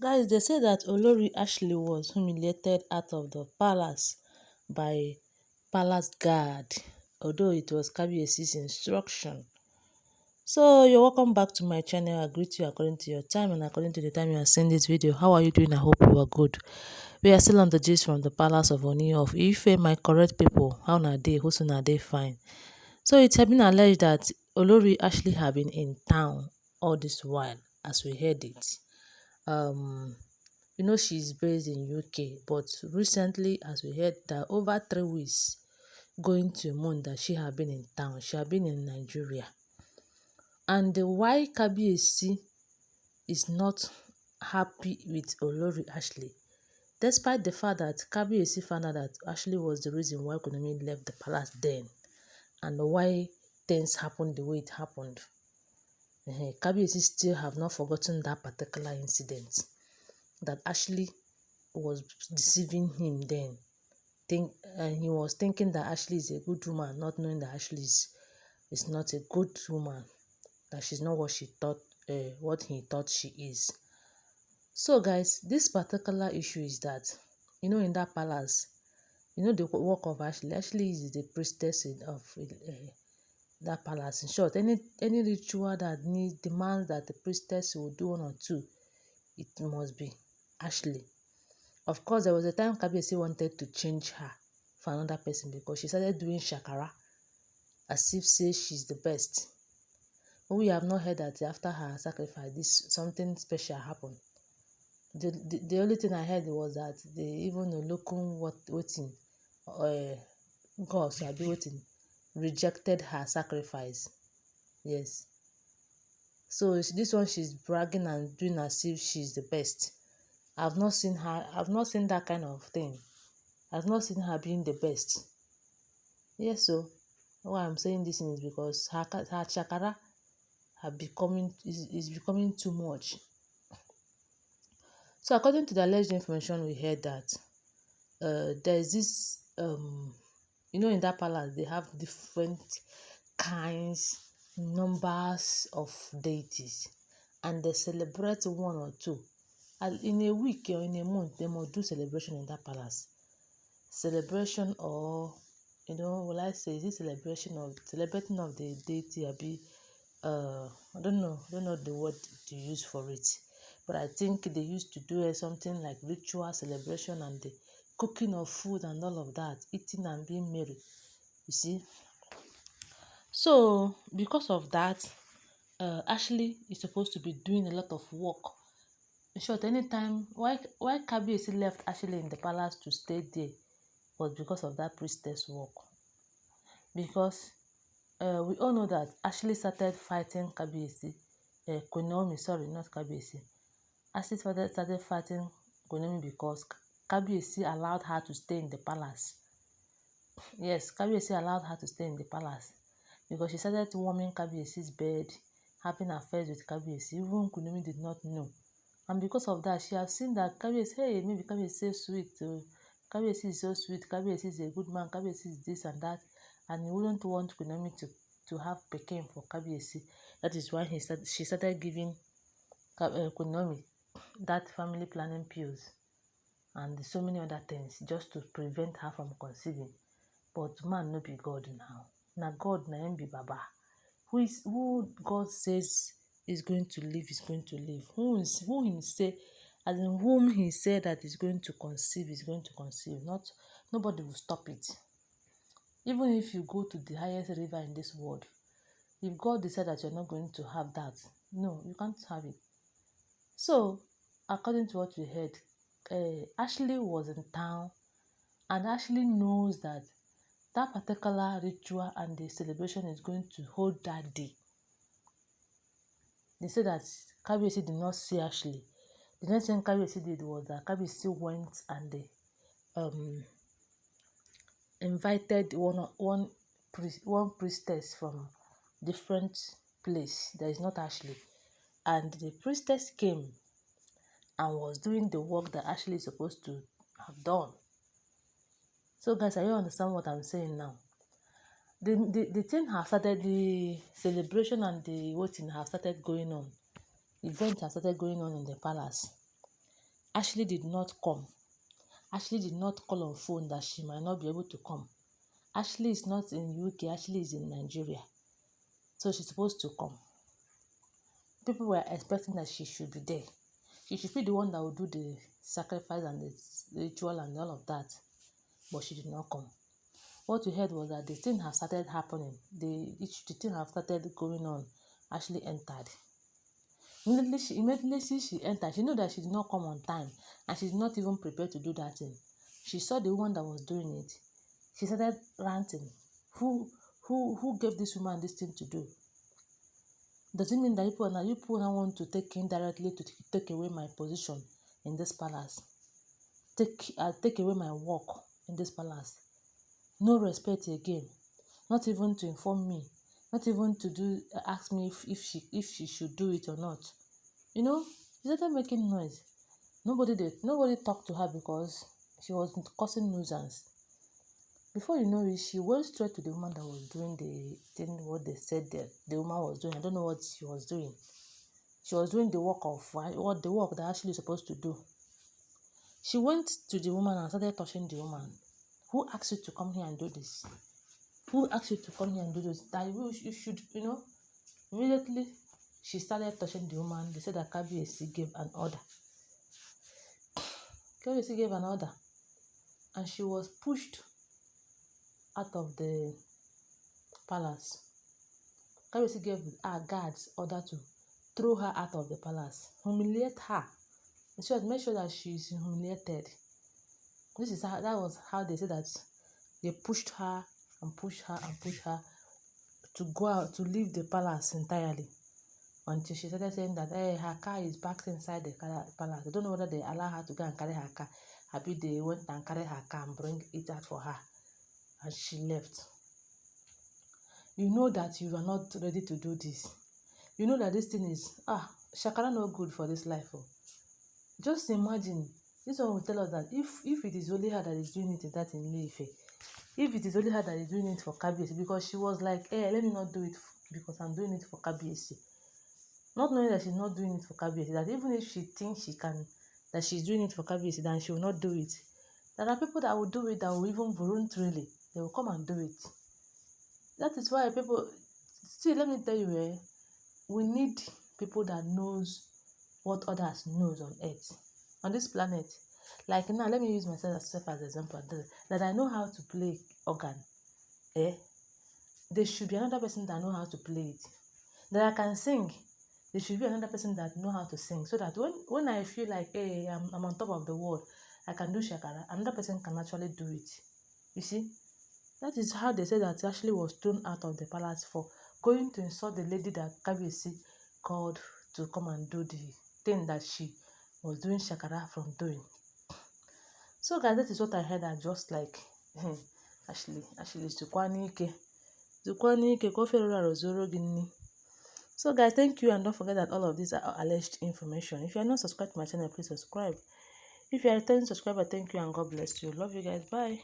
Guys, they say that Olori Ashley was humiliated out of the palace by palace guard, although it was Kabiyesi's instruction. So you're welcome back to my channel. I greet you according to your time and according to the time you are seeing this video. How are you doing? I hope you are good. We are still on the gist from the palace of Oni of Ife, my correct people. How na they? Who's na they fine? So it has been alleged that Olori Ashley have been in town all this while, as we heard it. She's based in UK, but recently, as we heard, that over 3 weeks going to a month that she have been in town. She have been in Nigeria. And why Kabiyesi is not happy with Olori Ashley, despite the fact that Kabiyesi found out that Ashley was the reason why Kunimi left the palace then, and why things happened the way it happened. Kabiyesi still have not forgotten that particular incident, that Ashley was deceiving him then. He was thinking that Ashley is a good woman, not knowing that Ashley is not a good woman, that she's not what what he thought she is. So guys, this particular issue is that, in that palace, the work of Ashley. Ashley is the priestess of that palace. In short, any ritual that demands that the priestess will do one or two, it must be Ashley. Of course, there was a time Kabiyesi wanted to change her for another person because she started doing shakara as if say she's the best. But we have not heard that after her sacrifice, something special happened. The only thing I heard was that they even looking waiting, God shall be waiting, rejected her sacrifice. Yes. So this one, she's bragging and doing as if she's the best. I've not seen that kind of thing. I've not seen her being the best. Yes, so why I'm saying this is because her chakara is becoming too much. So according to the alleged information, we heard that there is this in that palace they have different kinds, numbers of deities, and they celebrate one or two. And in a week or in a month, they must do celebration in that palace. Celebration, or will I say, is it celebrating of the deity? I don't know the word to use for it, but I think they used to do something like ritual celebration and the cooking of food and all of that, eating and being merry. You see, so because of that, Ashley is supposed to be doing a lot of work. In short, anytime why Kabiyesi left Ashley in the palace to stay there was because of that priestess work. Because we all know that Ashley started fighting Kabiyesi, Queen Naomi, sorry, not Kabiyesi. Ashley started fighting Queen Naomi because Kabiyesi allowed her to stay in the palace. Yes, Kabiyesi allowed her to stay in the palace because she started warming Kabiyesi's bed, having affairs with Kabiyesi. Even Queen Naomi did not know. And because of that, she has seen that Kabiyesi, maybe Kabiyesi is so sweet. Kabiyesi is so sweet. Kabiyesi is a good man. Kabiyesi is this and that. And he wouldn't want Queen Naomi to have Pekin for Kabiyesi. That is why she started giving Queen Naomi that family planning pills and so many other things just to prevent her from conceiving. But man no be God now. Now God na him be Baba. Who God says is going to live is going to live. Whom he said that is going to conceive is going to conceive. Nobody will stop it. Even if you go to the highest river in this world, if God decides that you're not going to have that, no, you can't have it. So, according to what we heard, Ashley was in town, and Ashley knows that particular ritual and the celebration is going to hold that day. They say that Kabiyesi did not see Ashley. The next thing Kabiyesi did was that Kabiyesi went and they invited one priestess from different place that is not Ashley, and the priestess came and was doing the work that Ashley is supposed to have done. So guys, are you understand what I'm saying now? The thing has started, the celebration and the voting have started going on. Events have started going on in the palace. Ashley did not come. Ashley did not call on phone that she might not be able to come. Ashley is not in UK, Ashley is in Nigeria. So she's supposed to come. People were expecting that she should be there. She should be the one that would do the sacrifice and the ritual and all of that. But she did not come. What we heard was that the thing has started happening. The thing has started going on. Ashley entered. Immediately she entered, she knew that she did not come on time and she did not even prepare to do that thing. She saw the woman that was doing it. She started ranting. Who gave this woman this thing to do? Does it mean that people now want to take indirectly to take away my position in this palace? Take away my work in this palace. No respect again. Not even to inform me. Not even to ask me if she should do it or not. You know, she started making noise. Nobody talked to her because she was causing nuisance. Before you know it, she went straight to the woman that was doing the thing, what they said that the woman was doing. I don't know what she was doing. She was doing the work that Ashley is supposed to do. She went to the woman and started touching the woman. Who asked you to come here and do this? Who asked you to come here and do this? That you should, immediately she started touching the woman. They said that Kabiyesi gave an order. Kabiyesi gave an order. And she was pushed out of the palace. Kabiyesi gave her guards order to throw her out of the palace, humiliate her. In short, make sure that she is humiliated. That was how they said that they pushed her and pushed her and pushed her to go out, to leave the palace entirely, until she started saying that her car is parked inside the palace. I don't know whether they allow her to go and carry her car. Maybe they went and carry her car and bring it out for her, and she left. You know that you are not ready to do this. You know that this thing is shakara no good for this life. Just imagine, this one will tell us that if it is only her that is doing it in that in Ile-Ife, if it is only her that is doing it for Kabiyesi, because she was like, let me not do it because I'm doing it for Kabiyesi. Not knowing that she's not doing it for Kabiyesi, that even if she thinks that she's doing it for Kabiyesi, then she will not do it. There are people that will do it, that will even voluntarily, they will come and do it. That is why let me tell you, we need people that knows what others knows on earth, on this planet. Like now, let me use myself as an example. That I know how to play organ. There should be another person that know how to play it. That I can sing. There should be another person that know how to sing. So that when I feel like, I'm on top of the world, I can do shakara, another person can actually do it. You see? That is how they say that Ashley was thrown out of the palace for going to insult the lady that Kabiyesi called to come and do the thing that she was doing shakara from doing. So guys, that is what I heard. I just like Ashley zukwa n'ike ka ofe rụrụ zoro gị nni. So guys, thank you, and don't forget that all of these are alleged information. If you are not subscribed to my channel, please subscribe. If you are a returning subscriber, thank you and God bless you. Love you guys. Bye.